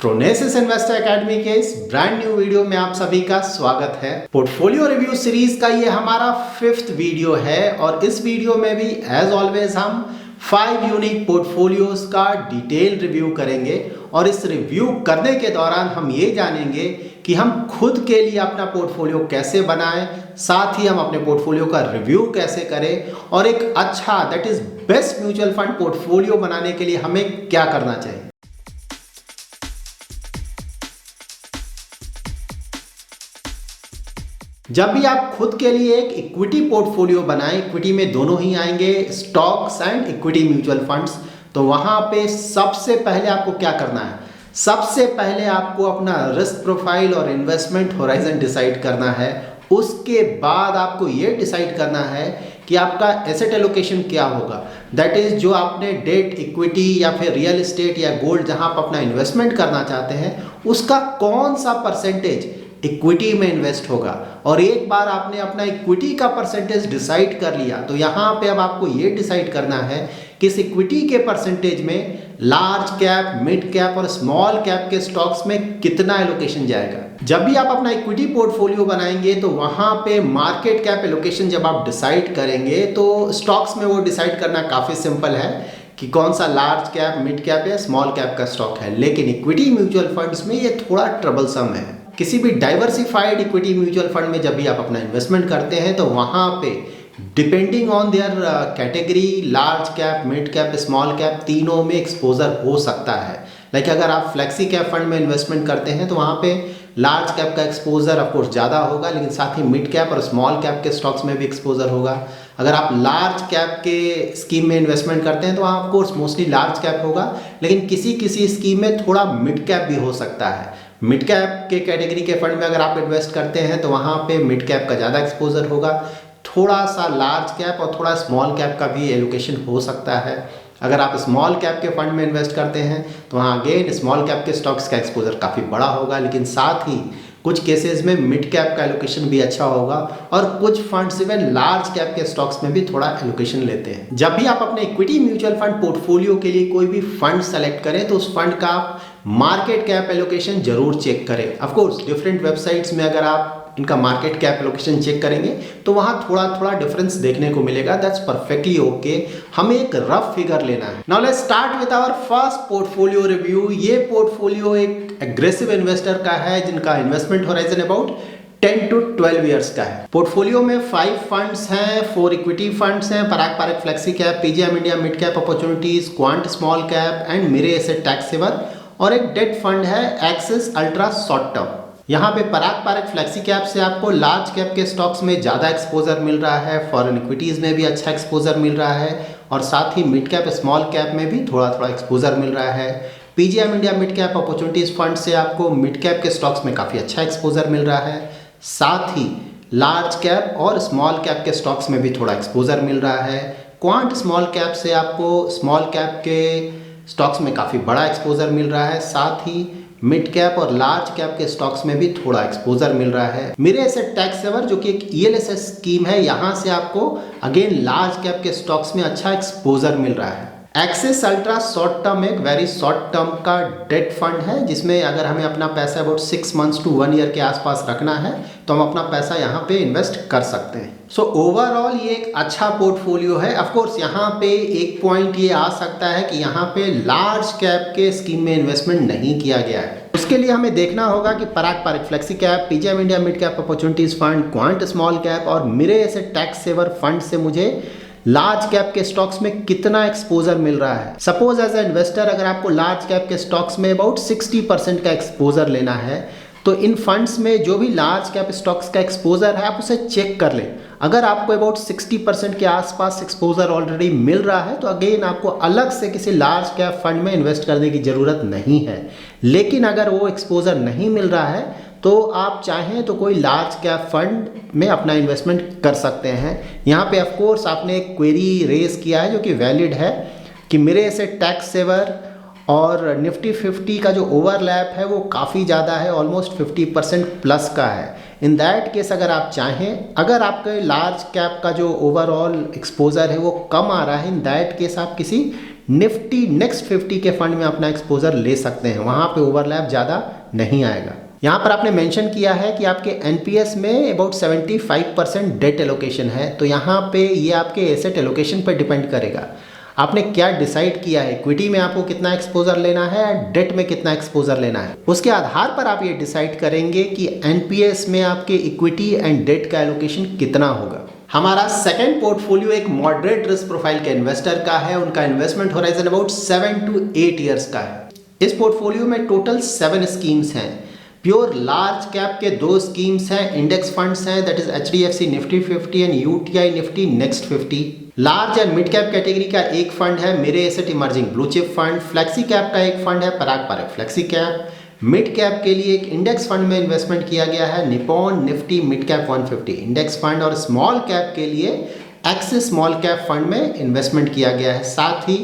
प्रोनेसिस investor academy के इस brand new video में आप सभी का स्वागत है। पोर्टफोलियो रिव्यू सीरीज का ये हमारा 5th वीडियो है और इस वीडियो में भी एज ऑलवेज हम 5 यूनिक पोर्टफोलियोज का डिटेल रिव्यू करेंगे और इस रिव्यू करने के दौरान हम ये जानेंगे कि हम खुद के लिए अपना पोर्टफोलियो कैसे बनाएं, साथ ही हम अपने पोर्टफोलियो का रिव्यू कैसे करें और एक अच्छा that is best mutual fund portfolio बनाने के लिए हमें क्या करना चाहिए। जब भी आप खुद के लिए एक इक्विटी पोर्टफोलियो बनाएं, इक्विटी में दोनों ही आएंगे, stocks and equity mutual funds, तो वहां पे सबसे पहले आपको क्या करना है? सबसे पहले आपको अपना रिस्क प्रोफाइल और इन्वेस्टमेंट होराइजन डिसाइड करना है। उसके बाद आपको ये डिसाइड करना है कि आपका एसेट एलोकेशन क्या होगा, दैट इज जो आपने डेट, इक्विटी या फिर रियल एस्टेट या गोल्ड जहां आप अपना इन्वेस्टमेंट करना चाहते हैं उसका कौन सा परसेंटेज इक्विटी में इन्वेस्ट होगा। और एक बार आपने अपना इक्विटी का परसेंटेज डिसाइड कर लिया तो यहाँ पे अब आपको ये डिसाइड करना है कि इस इक्विटी के परसेंटेज में लार्ज कैप, मिड कैप और स्मॉल कैप के स्टॉक्स में कितना एलोकेशन जाएगा। जब भी आप अपना इक्विटी पोर्टफोलियो बनाएंगे तो वहाँ पे मार्केट कैप एलोकेशन जब आप डिसाइड करेंगे तो स्टॉक्स में वो डिसाइड करना काफ़ी सिंपल है कि कौन सा लार्ज कैप, मिड कैप या स्मॉल कैप का स्टॉक है। लेकिन इक्विटी म्यूचुअल फंड्स में ये थोड़ा ट्रबलसम है। किसी भी डाइवर्सिफाइड इक्विटी म्यूचुअल फंड में जब भी आप अपना इन्वेस्टमेंट करते हैं तो वहाँ पे depending on their category, large cap, mid cap, small cap, तीनों में एक्सपोजर हो सकता है। लाइक अगर आप फ्लेक्सी कैप फंड में इन्वेस्टमेंट करते हैं तो वहाँ पे लार्ज कैप का एक्सपोजर ऑफकोर्स ज़्यादा होगा, लेकिन साथ ही मिड कैप और स्मॉल कैप के स्टॉक्स में भी एक्सपोजर होगा। अगर आप लार्ज कैप के स्कीम में इन्वेस्टमेंट करते हैं तो वहाँ ऑफकोर्स मोस्टली लार्ज कैप होगा, लेकिन किसी किसी स्कीम में थोड़ा मिड कैप भी हो सकता है। मिड कैप के कैटेगरी के फंड में अगर आप इन्वेस्ट करते हैं तो वहाँ पे मिड कैप का ज़्यादा एक्सपोजर होगा, थोड़ा सा लार्ज कैप और थोड़ा स्मॉल कैप का भी एलोकेशन हो सकता है। अगर आप स्मॉल कैप के फंड में इन्वेस्ट करते हैं तो वहाँ अगेन स्मॉल कैप के स्टॉक्स का एक्सपोजर काफ़ी बड़ा होगा, लेकिन साथ ही कुछ केसेस में मिड कैप का एलोकेशन भी अच्छा होगा और कुछ फंड्स इवन लार्ज कैप के स्टॉक्स में भी थोड़ा एलोकेशन लेते हैं। जब भी आप अपने इक्विटी म्यूचुअल फंड पोर्टफोलियो के लिए कोई भी फंड सेलेक्ट करें तो उस फंड का आप मार्केट कैप एलोकेशन जरूर चेक करें। ऑफ कोर्स डिफरेंट वेबसाइट्स में अगर आप इनका मार्केट कैप एलोकेशन चेक करेंगे तो वहाँ थोड़ा थोड़ा डिफरेंस देखने को मिलेगा, दैट्स परफेक्टली ओके। हमें एक रफ फिगर लेना है। Now let's start with our first portfolio review. ये पोर्टफोलियो एक एग्रेसिव इन्वेस्टर का है जिनका investment horizon about 10 to 12 years का है। पोर्टफोलियो में 5 फंड्स हैं, 4 इक्विटी फंड्स हैं, Parag Parikh flexi cap, PGIM India mid cap opportunities, Quant small cap and Mirae asset tax saver, और एक डेट फंड है एक्सिस अल्ट्रा शॉर्ट टर्म। यहाँ पे पराग पारक फ्लेक्सी कैप से आपको लार्ज कैप के स्टॉक्स में ज़्यादा एक्सपोजर मिल रहा है, फॉरेन इक्विटीज़ में भी अच्छा एक्सपोजर मिल रहा है और साथ ही मिड कैप, स्मॉल कैप में भी थोड़ा थोड़ा एक्सपोजर मिल रहा है। PGM India mid cap opportunities fund से आपको मिड कैप के स्टॉक्स में काफ़ी अच्छा एक्सपोजर मिल रहा है, साथ ही लार्ज कैप और स्मॉल कैप के स्टॉक्स में भी थोड़ा एक्सपोजर मिल रहा है। क्वांट स्मॉल कैप से आपको स्मॉल कैप के स्टॉक्स में काफ़ी बड़ा एक्सपोजर मिल रहा है, साथ ही मिड कैप और लार्ज कैप के स्टॉक्स में भी थोड़ा एक्सपोजर मिल रहा है। मेरे एसेट टैक्स सेवर जो कि एक ईएलएसएस स्कीम है, यहाँ से आपको अगेन लार्ज कैप के स्टॉक्स में अच्छा एक्सपोजर मिल रहा है। एक्सिस अल्ट्रा शॉर्ट टर्म एक वेरी शॉर्ट टर्म का डेट फंड है जिसमें अगर हमें अपना पैसा अबाउट 6 months to 1 year के आसपास रखना है तो हम अपना पैसा यहाँ पे इन्वेस्ट कर सकते हैं। सो ओवरऑल ये एक अच्छा पोर्टफोलियो है। ऑफ कोर्स यहाँ पे एक पॉइंट ये आ सकता है कि यहाँ पे लार्ज कैप के स्कीम में इन्वेस्टमेंट नहीं किया गया है। उसके लिए हमें देखना होगा कि Parag Parikh flexi cap, PGIM India mid cap opportunities fund, Quant small cap और Mirae asset tax saver fund से मुझे लार्ज कैप के स्टॉक्स में कितना एक्सपोजर मिल रहा है। सपोज एज ए इन्वेस्टर अगर आपको लार्ज कैप के स्टॉक्स में अबाउट 60% का एक्सपोजर लेना है तो इन फंड्स में जो भी लार्ज कैप स्टॉक्स का एक्सपोजर है आप उसे चेक कर लें। अगर आपको अबाउट 60% के आसपास एक्सपोजर ऑलरेडी मिल रहा है तो अगेन आपको अलग से किसी लार्ज कैप फंड में इन्वेस्ट करने की ज़रूरत नहीं है। लेकिन अगर वो एक्सपोजर नहीं मिल रहा है तो आप चाहें तो कोई लार्ज कैप फंड में अपना इन्वेस्टमेंट कर सकते हैं। यहाँ पे ऑफ कोर्स आपने एक क्वेरी रेज किया है जो कि वैलिड है कि मेरे एसेट टैक्स सेवर और निफ्टी 50 का जो ओवरलैप है वो काफ़ी ज़्यादा है, ऑलमोस्ट 50% प्लस का है। इन दैट केस अगर आप चाहें, अगर आपके लार्ज कैप का जो ओवरऑल एक्सपोजर है वो कम आ रहा है, इन दैट केस आप किसी निफ्टी नेक्स्ट 50 के फंड में अपना एक्सपोजर ले सकते हैं, वहाँ पे ओवरलैप ज़्यादा नहीं आएगा। यहाँ पर आपने मेंशन किया है कि आपके एनपीएस में अबाउट 75% डेट एलोकेशन है, तो यहाँ पे ये आपके एसेट एलोकेशन पर डिपेंड करेगा। आपने क्या डिसाइड किया है, इक्विटी में आपको कितना एक्सपोजर लेना है, डेट में कितना एक्सपोजर लेना है, उसके आधार पर आप ये डिसाइड करेंगे कि एनपीएस में आपके इक्विटी एंड डेट का एलोकेशन कितना होगा। हमारा सेकंड पोर्टफोलियो एक मॉडरेट रिस्क प्रोफाइल के इन्वेस्टर का है, उनका investment horizon about 7 to 8 years का है। इस पोर्टफोलियो में टोटल 7 स्कीम्स हैं। प्योर लार्ज कैप के 2 स्कीम्स हैं, इंडेक्स फंड्स हैं, that is HDFC Nifty 50 and UTI Nifty next 50। Large and mid cap category का एक फंड है मेरे asset emerging blue chip fund. Flexi cap का एक फंड है Parag Parikh flexi cap. Mid cap के लिए एक इंडेक्स फंड में इन्वेस्टमेंट किया गया है Nippon Nifty mid cap 150 index fund, और स्मॉल कैप के लिए एक्सिस स्मॉल कैप फंड में इन्वेस्टमेंट किया गया है। साथ ही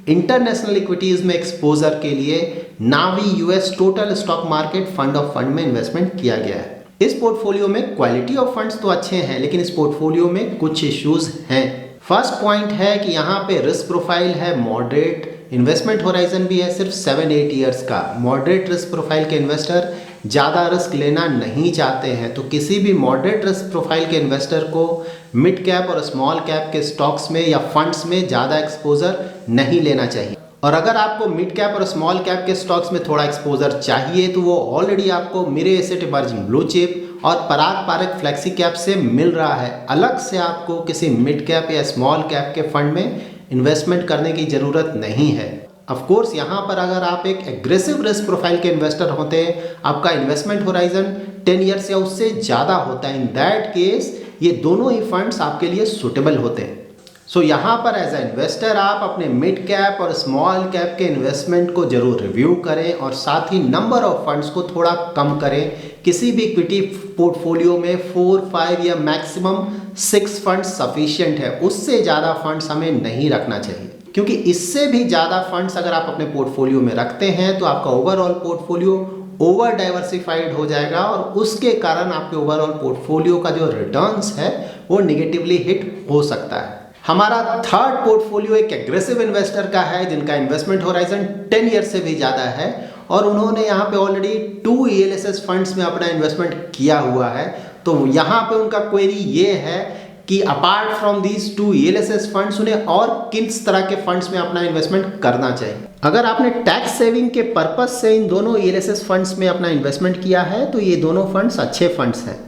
इंटरनेशनल इक्विटीज में एक्सपोजर के लिए Navi US total stock market fund of fund में इन्वेस्टमेंट किया गया है। इस पोर्टफोलियो में क्वालिटी ऑफ फंड्स तो अच्छे हैं, लेकिन इस पोर्टफोलियो में कुछ इश्यूज हैं। फर्स्ट पॉइंट है कि यहाँ पे रिस्क प्रोफाइल है मॉडरेट, इन्वेस्टमेंट होराइजन भी है सिर्फ 7-8 ईयर्स का। मॉडरेट रिस्क प्रोफाइल के इन्वेस्टर ज़्यादा रिस्क लेना नहीं चाहते हैं, तो किसी भी मॉडरेट रिस्क प्रोफाइल के इन्वेस्टर को मिड कैप और स्मॉल कैप के स्टॉक्स में या फंड्स में ज़्यादा एक्सपोजर नहीं लेना चाहिए। और अगर आपको मिड कैप और स्मॉल कैप के स्टॉक्स में थोड़ा एक्सपोजर चाहिए तो वो ऑलरेडी आपको मेरे एसेट इमर्जिंग ब्लू चिप और पराग पारक फ्लेक्सी कैप से मिल रहा है। अलग से आपको किसी मिड कैप या स्मॉल कैप के फंड में इन्वेस्टमेंट करने की ज़रूरत नहीं है। ऑफ कोर्स यहाँ पर अगर आप एक एग्रेसिव रिस्क प्रोफाइल के इन्वेस्टर होते हैं, आपका इन्वेस्टमेंट होराइजन 10 ईयर्स या उससे ज़्यादा होता है, इन दैट केस ये दोनों ही फंड्स आपके लिए सुटेबल होते हैं। सो यहाँ पर एज ए इन्वेस्टर आप अपने मिड कैप और स्मॉल कैप के इन्वेस्टमेंट को जरूर रिव्यू करें और साथ ही नंबर ऑफ फंड्स को थोड़ा कम करें। किसी भी इक्विटी पोर्टफोलियो में 4-5 या मैक्सिमम 6 फंड्स सफिशिएंट है, उससे ज़्यादा फंड्स हमें नहीं रखना चाहिए, क्योंकि इससे भी ज़्यादा फंड्स अगर आप अपने पोर्टफोलियो में रखते हैं तो आपका ओवरऑल पोर्टफोलियो ओवर डाइवर्सिफाइड हो जाएगा और उसके कारण आपके ओवरऑल पोर्टफोलियो का जो रिटर्न्स है वो निगेटिवली हिट हो सकता है। हमारा थर्ड पोर्टफोलियो एक एग्रेसिव इन्वेस्टर का है जिनका इन्वेस्टमेंट होराइजन 10 ईयर से भी ज़्यादा है और उन्होंने यहाँ पे ऑलरेडी 2 ELSS फंड्स में अपना इन्वेस्टमेंट किया हुआ है। तो यहाँ पे उनका क्वेरी ये है कि apart from these 2 ELSS funds उन्हें और किस तरह के फंड्स में अपना इन्वेस्टमेंट करना चाहिए। अगर आपने टैक्स सेविंग के पर्पज से इन दोनों ELSS फंड्स में अपना इन्वेस्टमेंट किया है तो ये दोनों फंड्स अच्छे फंड्स हैं।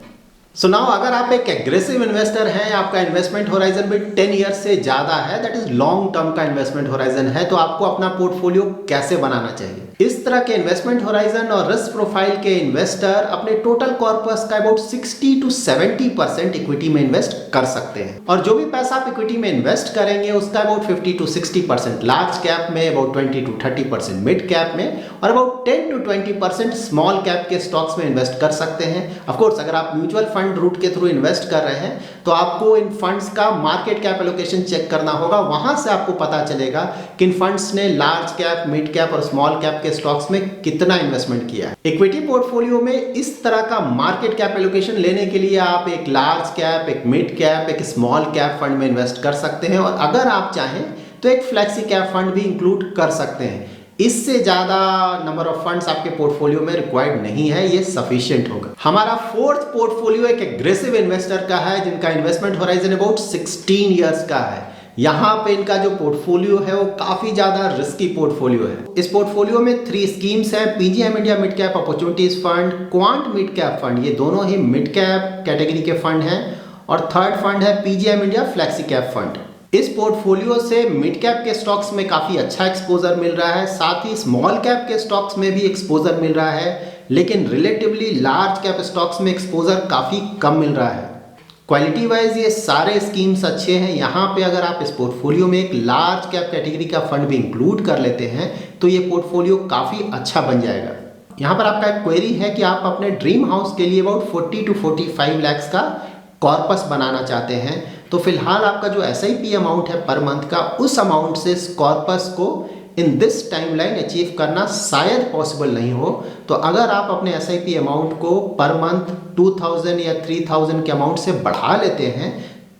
सो नाउ अगर आप एक एग्रेसिव इन्वेस्टर हैं, आपका इन्वेस्टमेंट होराइजन भी 10 ईयर्स से ज़्यादा है, दैट इज लॉन्ग टर्म का इन्वेस्टमेंट होराइजन है, तो आपको अपना पोर्टफोलियो कैसे बनाना चाहिए। इस तरह के इन्वेस्टमेंट होराइजन और रिस्क प्रोफाइल के इन्वेस्टर अपने टोटल कॉर्पस का अबाउट 60 to 70% इक्विटी में इन्वेस्ट कर सकते हैं और जो भी पैसा आप इक्विटी में इन्वेस्ट करेंगे उसका अबाउट 50 to 60% लार्ज कैप में, अबाउट 20 to 30% मिड कैप में और अबाउट 10 to 20% स्मॉल कैप के स्टॉक्स में इन्वेस्ट कर सकते हैं। ऑफ कोर्स अगर आप म्यूचुअल फंड रूट के थ्रू इन्वेस्ट कर रहे हैं तो आपको इन फंड्स का मार्केट कैप एलोकेशन चेक करना होगा, वहां से आपको पता चलेगा कि इन फंड्स ने लार्ज कैप, मिड कैप और स्मॉल कैप के स्टॉक्स में कितना इन्वेस्टमेंट किया है। इक्विटी पोर्टफोलियो में इस तरह का मार्केट कैप एलोकेशन लेने के लिए आप एक लार्ज कैप, एक मिड कैप, एक स्मॉल कैप फंड में इन्वेस्ट कर सकते हैं और अगर आप चाहें तो एक फ्लेक्सी कैप फंड भी इंक्लूड कर सकते हैं। इससे ज्यादा नंबर ऑफ फंड्स आपके पोर्टफोलियो में रिक्वायर्ड नहीं है, ये सफिशिएंट होगा। हमारा फोर्थ पोर्टफोलियो एक एग्रेसिव इन्वेस्टर का है जिनका इन्वेस्टमेंट होराइजन अबाउट 16 इयर्स का है। यहाँ पे इनका जो पोर्टफोलियो है वो काफी ज्यादा रिस्की पोर्टफोलियो है। इस पोर्टफोलियो में 3 स्कीम्स हैं, PGM India mid cap opportunities fund, quant mid cap fund, ये दोनों ही मिड कैप कैटेगरी के फंड हैं और थर्ड फंड है PGM India flexi cap fund. इस पोर्टफोलियो से मिड कैप के स्टॉक्स में काफी अच्छा एक्सपोजर मिल रहा है, साथ ही स्मॉल कैप के स्टॉक्स में भी एक्सपोजर मिल रहा है, लेकिन रिलेटिवली लार्ज कैप स्टॉक्स में एक्सपोजर काफी कम मिल रहा है। क्वालिटी वाइज ये सारे स्कीम्स अच्छे हैं। यहाँ पे अगर आप इस पोर्टफोलियो में एक लार्ज कैप कैटेगरी का फंड भी इंक्लूड कर लेते हैं तो ये पोर्टफोलियो काफी अच्छा बन जाएगा। यहाँ पर आपका एक क्वेरी है कि आप अपने ड्रीम हाउस के लिए अबाउट 40 to 45 लाख का कॉर्पस बनाना चाहते हैं, तो फिलहाल आपका जो SIP अमाउंट है पर मंथ का, उस अमाउंट से इस कॉर्पस को इन दिस टाइमलाइन अचीव करना शायद पॉसिबल नहीं हो। तो अगर आप अपने SIP अमाउंट को पर मंथ 2000 या 3000 के अमाउंट से बढ़ा लेते हैं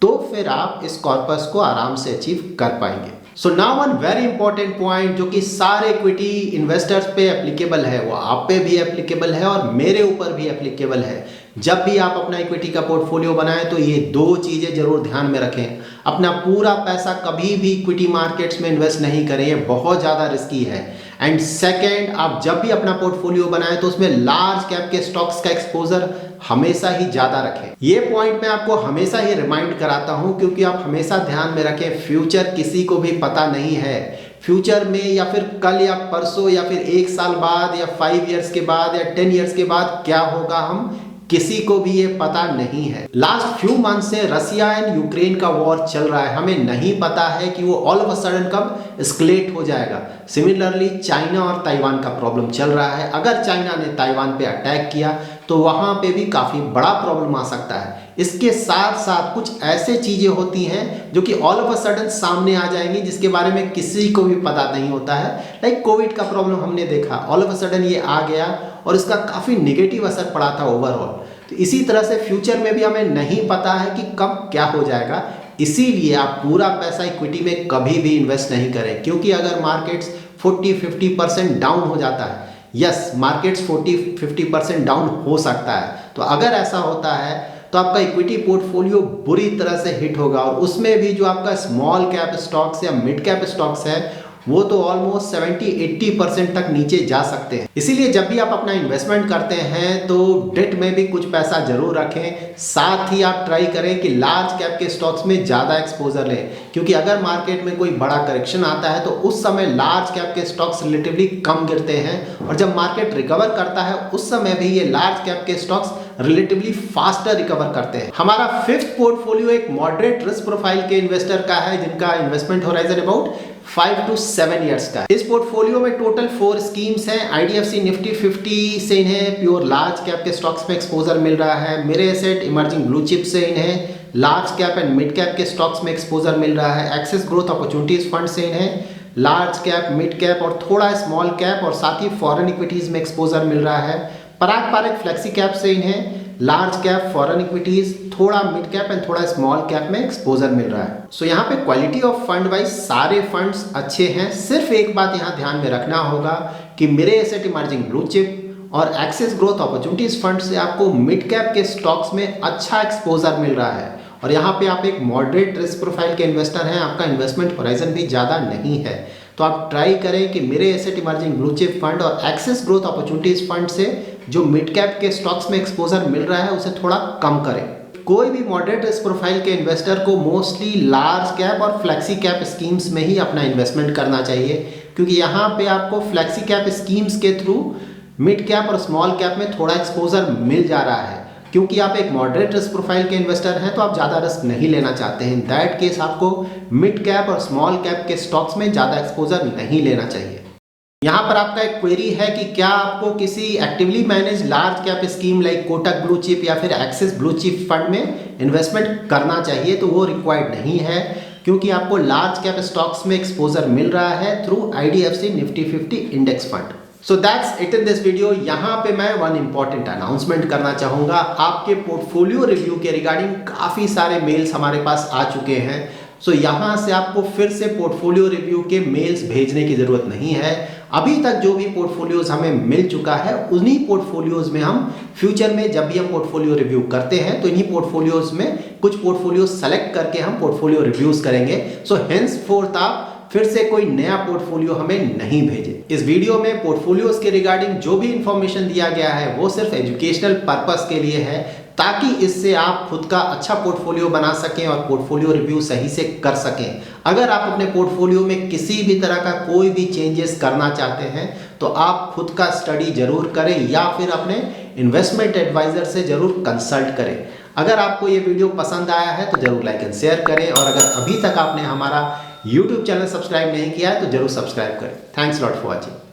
तो फिर आप इस कॉर्पस को आराम से अचीव कर पाएंगे। So now one very important point जो कि सारे इक्विटी इन्वेस्टर्स पे एप्लीकेबल है, वो आप पे भी एप्लीकेबल है और मेरे ऊपर भी एप्लीकेबल है। जब भी आप अपना इक्विटी का पोर्टफोलियो बनाएं तो ये दो चीज़ें जरूर ध्यान में रखें। अपना पूरा पैसा कभी भी इक्विटी मार्केट्स में इन्वेस्ट नहीं करें, ये बहुत ज़्यादा रिस्की है। एंड सेकेंड, आप जब भी अपना पोर्टफोलियो बनाएं तो उसमें लार्ज कैप के स्टॉक्स का एक्सपोजर हमेशा ही ज़्यादा रखें। ये पॉइंट मैं आपको हमेशा ही रिमाइंड कराता हूँ, क्योंकि आप हमेशा ध्यान में रखें फ्यूचर किसी को भी पता नहीं है। फ्यूचर में या फिर कल या परसों या फिर 1 साल बाद या 5 ईयर्स के बाद या 10 ईयर्स के बाद क्या होगा, हम किसी को भी ये पता नहीं है। लास्ट फ्यू मंथ से रसिया एंड यूक्रेन का वॉर चल रहा है, हमें नहीं पता है कि वो ऑल ऑफ अ सडन कब एस्केलेट हो जाएगा। सिमिलरली चाइना और ताइवान का प्रॉब्लम चल रहा है। अगर चाइना ने ताइवान पे अटैक किया तो वहां पे भी काफी बड़ा प्रॉब्लम आ सकता है। इसके साथ साथ कुछ ऐसे चीजें होती हैं जो कि ऑल ऑफ अ सडन सामने आ जाएंगी, जिसके बारे में किसी को भी पता नहीं होता है। लाइक कोविड का प्रॉब्लम हमने देखा, ऑल ऑफ अ सडन ये आ गया और इसका काफी नेगेटिव असर पड़ा था ओवरऑल। तो इसी तरह से फ्यूचर में भी हमें नहीं पता है कि कब क्या हो जाएगा। इसीलिए आप पूरा पैसा इक्विटी में कभी भी इन्वेस्ट नहीं करें, क्योंकि अगर मार्केट्स 40-50% डाउन हो जाता है, यस मार्केट्स 40-50% डाउन हो सकता है, तो अगर ऐसा होता है तो आपका इक्विटी पोर्टफोलियो बुरी तरह से हिट होगा। और उसमें भी जो आपका स्मॉल कैप स्टॉक्स या मिड कैप स्टॉक्स है वो तो ऑलमोस्ट 70-80% तक नीचे जा सकते हैं। इसीलिए जब भी आप अपना इन्वेस्टमेंट करते हैं तो डेट में भी कुछ पैसा जरूर रखें। साथ ही आप ट्राई करें कि लार्ज कैप के स्टॉक्स में ज़्यादा एक्सपोजर लें, क्योंकि अगर मार्केट में कोई बड़ा करेक्शन आता है तो उस समय लार्ज कैप के स्टॉक्स रिलेटिवली कम गिरते हैं, और जब मार्केट रिकवर करता है उस समय भी ये लार्ज कैप के स्टॉक्स रिलेटिवली फास्टर रिकवर करते हैं। हमारा फिफ्थ पोर्टफोलियो एक मॉडरेट रिस्क प्रोफाइल के इन्वेस्टर का है, जिनका investment horizon about 5 to 7 years का। इस पोर्टफोलियो में टोटल 4 स्कीम्स हैं। IDFC निफ्टी 50 से इन्हें प्योर लार्ज कैप के स्टॉक्स में एक्सपोजर मिल रहा है। मेरे एसेट इमर्जिंग ब्लू चिप से इन्हें large cap and mid cap के स्टॉक्स में एक्सपोजर मिल रहा है। एक्सेस ग्रोथ अपॉर्चुनिटीज फंड से इन्हें लार्ज कैप, मिड कैप और थोड़ा स्मॉल कैप और साथ ही फॉरेन इक्विटीज में एक्सपोजर मिल रहा है। पराग पारेख फ्लेक्सी कैप से इन्हें लार्ज कैप, फॉरेन इक्विटीज, थोड़ा मिड कैप एंड थोड़ा स्मॉल कैप में एक्सपोजर मिल रहा है। सो यहाँ पे क्वालिटी ऑफ फंड वाइज सारे फंड्स अच्छे हैं। सिर्फ एक बात यहाँ ध्यान में रखना होगा कि मेरे एसेट इमर्जिंग ब्लू चिप और एक्सेस ग्रोथ अपॉर्चुनिटीज फंड से आपको मिड कैप के स्टॉक्स में अच्छा एक्सपोजर मिल रहा है, और यहाँ पे आप एक मॉडरेट रिस्क प्रोफाइल के इन्वेस्टर हैं, आपका इन्वेस्टमेंट होराइजन भी ज़्यादा नहीं है। तो आप ट्राई करें कि मेरे asset emerging blue chip fund और एक्सेस ग्रोथ अपॉर्चुनिटीज फंड से जो मिड कैप के स्टॉक्स में एक्सपोजर मिल रहा है उसे थोड़ा कम करें। कोई भी मॉडरेट रिस्क प्रोफाइल के इन्वेस्टर को मोस्टली लार्ज कैप और फ्लेक्सी कैप स्कीम्स में ही अपना इन्वेस्टमेंट करना चाहिए, क्योंकि यहाँ पे आपको फ्लेक्सी कैप स्कीम्स के थ्रू मिड कैप और स्मॉल कैप में थोड़ा एक्सपोजर मिल जा रहा है। क्योंकि आप एक मॉडरेट रिस्क प्रोफाइल के इन्वेस्टर हैं तो आप ज़्यादा रिस्क नहीं लेना चाहते हैं। इन दैट केस आपको मिड कैप और स्मॉल कैप के स्टॉक्स में ज़्यादा एक्सपोजर नहीं लेना चाहिए। यहाँ पर आपका एक क्वेरी है कि क्या आपको किसी actively manage large cap scheme like Kotak blue chip या फिर एक्सिस ब्लू चिप फंड में इन्वेस्टमेंट करना चाहिए। तो वो रिक्वायर्ड नहीं है, क्योंकि आपको लार्ज कैप स्टॉक्स में एक्सपोजर मिल रहा है through IDFC Nifty 50 index fund. So that's it in this video. यहाँ पे मैं वन इंपॉर्टेंट अनाउंसमेंट करना चाहूँगा। आपके पोर्टफोलियो रिव्यू के रिगार्डिंग काफ़ी सारे मेल्स हमारे पास आ चुके हैं। सो यहाँ से आपको फिर से पोर्टफोलियो रिव्यू के मेल्स भेजने की ज़रूरत नहीं है। अभी तक जो भी पोर्टफोलियोज हमें मिल चुका है उन्हीं पोर्टफोलियोज में हम फ्यूचर में जब भी हम पोर्टफोलियो रिव्यू करते हैं तो इन्हीं पोर्टफोलियोज में कुछ पोर्टफोलियो सेलेक्ट करके हम पोर्टफोलियो रिव्यूज करेंगे। सो हेंसफोर्थ आप फिर से कोई नया पोर्टफोलियो हमें नहीं भेजे। इस वीडियो में पोर्टफोलियोज के रिगार्डिंग जो भी इंफॉर्मेशन दिया गया है वो सिर्फ एजुकेशनल पर्पस के लिए है, ताकि इससे आप खुद का अच्छा पोर्टफोलियो बना सकें और पोर्टफोलियो रिव्यू सही से कर सकें। अगर आप अपने पोर्टफोलियो में किसी भी तरह का कोई भी चेंजेस करना चाहते हैं तो आप खुद का स्टडी जरूर करें या फिर अपने इन्वेस्टमेंट एडवाइजर से जरूर कंसल्ट करें। अगर आपको ये वीडियो पसंद आया है तो जरूर लाइक एंड शेयर करें, और अगर अभी तक आपने हमारा YouTube चैनल सब्सक्राइब नहीं किया है तो जरूर सब्सक्राइब करें। Thanks lot for watching.